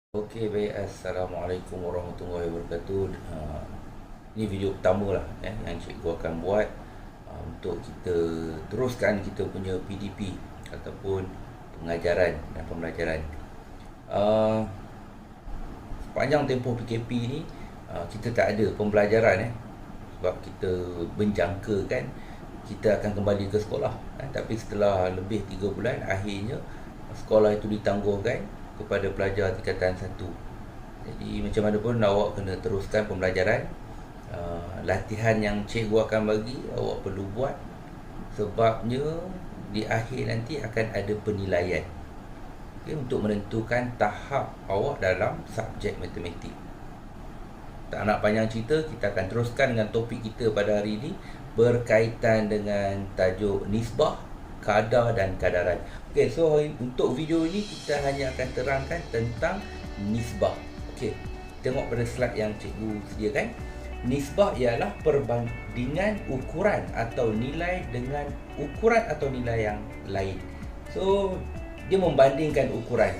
Okey, baik. Assalamualaikum warahmatullahi wabarakatuh. Ini video pertama lah yang cikgu akan buat untuk kita teruskan kita punya PDP ataupun pengajaran dan pembelajaran. Sepanjang tempoh PKP ni kita tak ada pembelajaran sebab kita menjangkakan kita akan kembali ke sekolah. Tapi setelah lebih 3 bulan, akhirnya sekolah itu ditangguhkan kepada pelajar tingkatan 1. Jadi macam mana pun awak kena teruskan pembelajaran. Latihan yang cikgu akan bagi awak perlu buat, sebabnya di akhir nanti akan ada penilaian, untuk menentukan tahap awak dalam subjek matematik. Tak nak panjang cerita, kita akan teruskan dengan topik kita pada hari ini berkaitan dengan tajuk nisbah, kadar dan kadaran. Okey, so untuk video ini kita hanya akan terangkan tentang nisbah. Okey, tengok pada slide yang cikgu sediakan. Nisbah ialah perbandingan ukuran atau nilai dengan ukuran atau nilai yang lain. So, dia membandingkan ukuran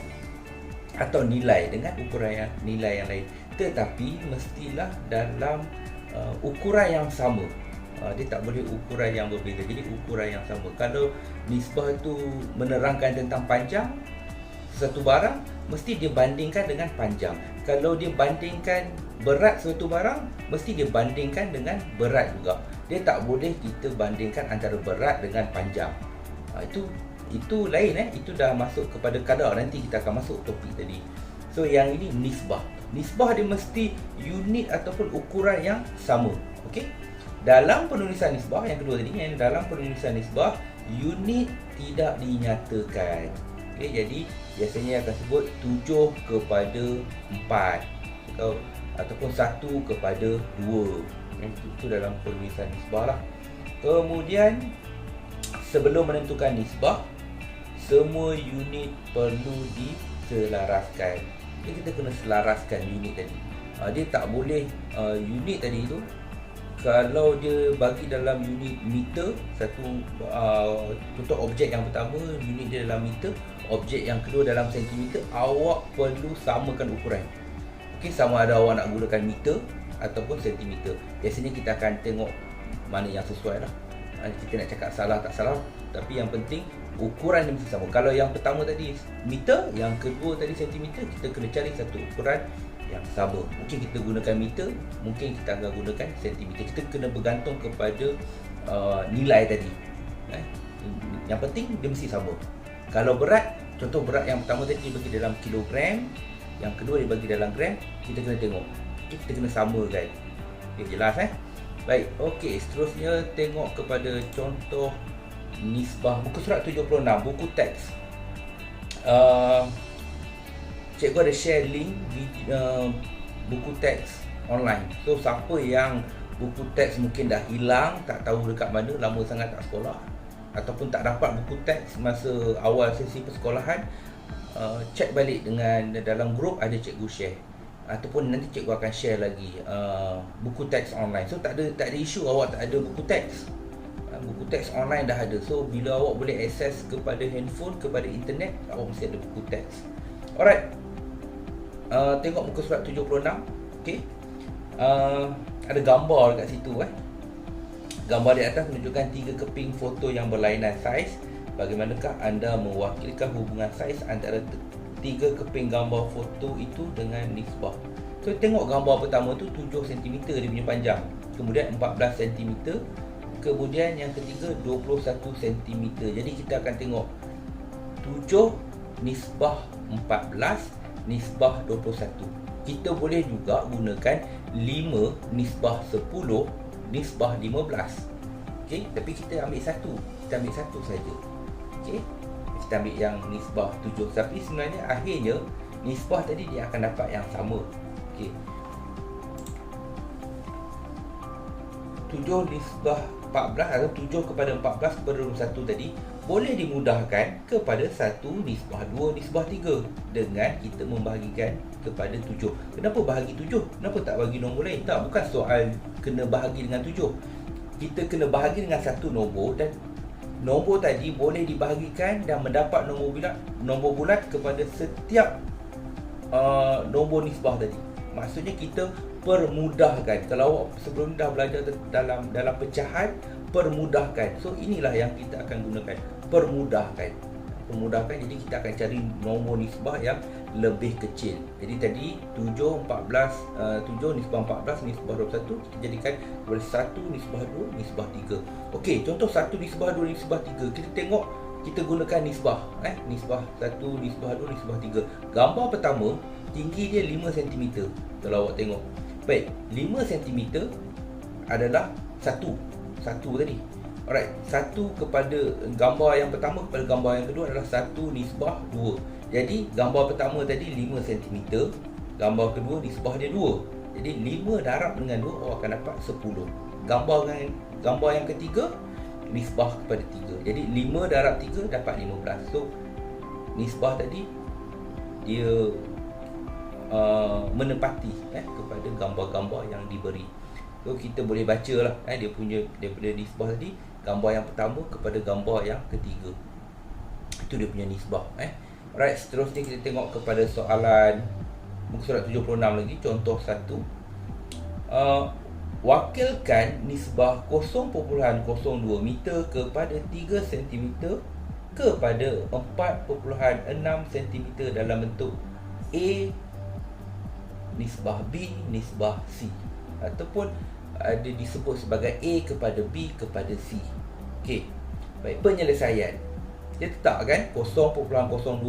atau nilai dengan ukuran nilai yang lain, tetapi mestilah dalam ukuran yang sama. Dia tak boleh ukuran yang berbeza. Jadi ukuran yang sama. Kalau nisbah tu menerangkan tentang panjang satu barang, mesti dia bandingkan dengan panjang. Kalau dia bandingkan berat suatu barang, mesti dia bandingkan dengan berat juga. Dia tak boleh kita bandingkan antara berat dengan panjang. Itu lain Itu dah masuk kepada kadar. Nanti kita akan masuk topik tadi. So yang ini nisbah. Nisbah dia mesti unit ataupun ukuran yang sama. Okey. Dalam penulisan nisbah yang kedua tadi, dalam penulisan nisbah unit tidak dinyatakan. Okey, jadi biasanya akan sebut 7 kepada 4 ataupun 1 kepada 2. Itu dalam penulisan nisbah lah. Kemudian sebelum menentukan nisbah, semua unit perlu diselaraskan. Jadi kita kena selaraskan unit tadi. Dia tak boleh unit tadi tu, kalau dia bagi dalam unit meter, contoh objek yang pertama unit dia dalam meter, objek yang kedua dalam sentimeter, awak perlu samakan ukuran. Okey, sama ada awak nak gunakan meter ataupun sentimeter. Biasanya kita akan tengok mana yang sesuai lah. Kita nak cakap salah tak salah, tapi yang penting ukuran dia mesti sama. Kalau yang pertama tadi meter, yang kedua tadi sentimeter, kita kena cari satu ukuran yang sama. Mungkin kita gunakan meter, mungkin kita akan gunakan sentimeter. Kita kena bergantung kepada nilai tadi. Yang penting dia mesti sama. Kalau berat, contoh berat yang pertama tadi dia bagi dalam kilogram, yang kedua dia bagi dalam gram, kita kena tengok. Kita kena samakan. Okay, jelas Baik, okey, seterusnya tengok kepada contoh nisbah buku surat 76, buku teks. Cikgu ada share link buku teks online. So siapa yang buku teks mungkin dah hilang, tak tahu dekat mana, lama sangat tak sekolah, ataupun tak dapat buku teks masa awal sesi persekolahan, cek balik dengan dalam grup, ada cikgu share, ataupun nanti cikgu akan share lagi buku teks online. So tak ada isu awak tak ada buku teks. Buku teks online dah ada. So bila awak boleh akses kepada handphone, kepada internet, awak mesti ada buku teks. Alright. Tengok muka surat 76. Okey. Ada gambar dekat situ Gambar di atas menunjukkan 3 keping foto yang berlainan saiz. Bagaimanakah anda mewakilkan hubungan saiz antara 3 keping gambar foto itu dengan nisbah? So tengok gambar pertama tu 7 cm dia punya panjang, kemudian 14 cm, kemudian yang ketiga 21 cm. Jadi kita akan tengok 7 nisbah 14, nisbah 21. Kita boleh juga gunakan 5 nisbah 10, nisbah 15. Okey, tapi kita ambil satu. Kita ambil satu saja. Okey. Kita ambil yang nisbah 7. Tapi sebenarnya akhirnya nisbah tadi dia akan dapat yang sama. Okey. 7 nisbah 14 atau 7 kepada 14 kepada 21 tadi boleh dimudahkan kepada 1 nisbah 2 nisbah 3 dengan kita membahagikan kepada 7. Kenapa bahagi 7? Kenapa tak bagi nombor lain? Tak, bukan soal kena bahagi dengan 7. Kita kena bahagi dengan satu nombor, dan nombor tadi boleh dibahagikan dan mendapat nombor bulat kepada setiap nombor nisbah tadi. Maksudnya kita permudahkan. Kalau awak sebelum dah belajar dalam pecahan, permudahkan. So inilah yang kita akan gunakan, permudahkan. Jadi kita akan cari nombor nisbah yang lebih kecil. Jadi tadi 7 nisbah 14 nisbah 21, kita jadikan kepada 1 nisbah 2 nisbah 3. Okey, contoh 1 nisbah 2 nisbah 3. Kita tengok, kita gunakan nisbah nisbah 1 nisbah 2 nisbah 3. Gambar pertama, tinggi dia 5 cm. Kalau awak tengok, baik, 5 cm adalah 1 tadi. Alright, 1 kepada gambar yang pertama kepada gambar yang kedua adalah 1 nisbah 2. Jadi gambar pertama tadi 5 cm, gambar kedua nisbah dia 2. Jadi 5 darab dengan 2, awak akan dapat 10. Gambar yang ketiga, nisbah kepada 3. Jadi 5 darab 3 dapat 15. So nisbah tadi dia menepati kepada gambar-gambar yang diberi. So kita boleh baca lah dia punya daripada nisbah tadi, gambar yang pertama kepada gambar yang ketiga, itu dia punya nisbah. Alright, seterusnya kita tengok kepada soalan muka surat 76 lagi. Contoh 1, wakilkan nisbah 0.02 meter kepada 3 cm kepada 4.6 cm dalam bentuk A nisbah B nisbah C, ataupun ada disebut sebagai A kepada B kepada C. Okey, baik, penyelesaian dia letakkan 0.02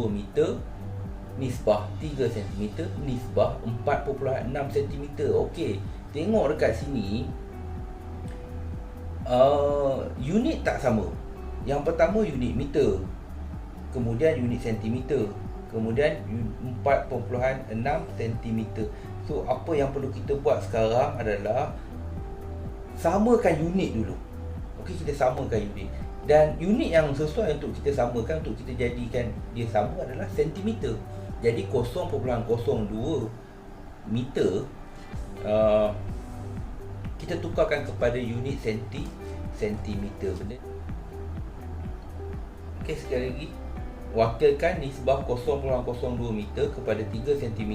meter nisbah 3 cm nisbah 4.6 cm. Okey, tengok dekat sini, unit tak sama. Yang pertama unit meter, kemudian unit sentimeter, kemudian 4.6 cm. So apa yang perlu kita buat sekarang adalah samakan unit dulu. Okey, kita samakan unit. Dan unit yang sesuai untuk kita samakan, untuk kita jadikan dia sama adalah sentimeter. Jadi 0.02 meter kita tukarkan kepada unit sentimeter. Okey, sekali lagi, wakilkan nisbah 0.02 meter kepada 3 cm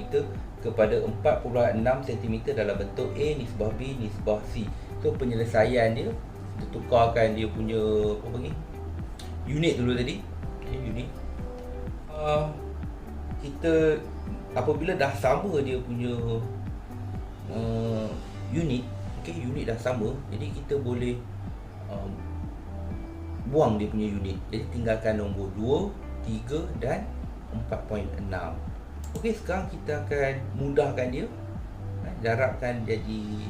kepada 4.6 cm dalam bentuk A nisbah B nisbah C. So penyelesaian dia, kita tukarkan dia punya unit dulu tadi. Unit kita apabila dah sama dia punya unit, unit dah sama, jadi kita boleh buang dia punya unit. Jadi tinggalkan nombor 2, 3 dan 4.6. Okey, sekarang kita akan mudahkan dia. Darabkan jadi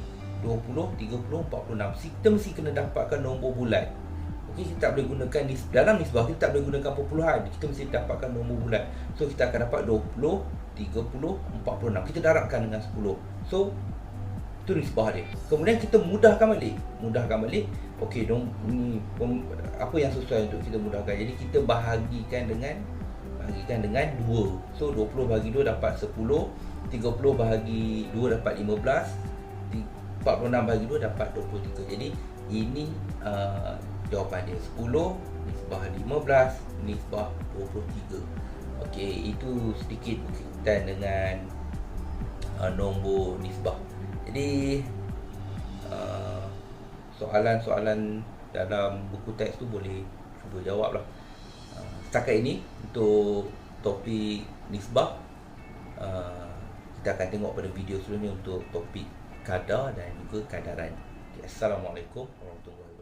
20, 30, 46. Kita mesti kena dapatkan nombor bulat. Okey, kita tak boleh gunakan dalam nisbah, kita tak boleh gunakan perpuluhan. Kita mesti dapatkan nombor bulat. So kita akan dapat 20, 30, 46. Kita darabkan dengan 10. So itu nisbah dia. Kemudian kita mudahkan balik. Okey, apa yang sesuai untuk kita mudahkan. Jadi kita bahagikan dengan 2. So 20 bahagi 2 dapat 10, 30 bahagi 2 dapat 15, 46 bahagi 2 dapat 23. Jadi ini jawapan dia, 10 nisbah 15 nisbah 23. Okey, itu sedikit berkaitan dengan nombor nisbah. Jadi soalan-soalan dalam buku teks tu boleh cuba jawab lah. Setakat ini untuk topik nisbah. Kita akan tengok pada video selanjutnya untuk topik kadar dan juga kadaran. Okay, Assalamualaikum warahmatullahi wabarakatuh.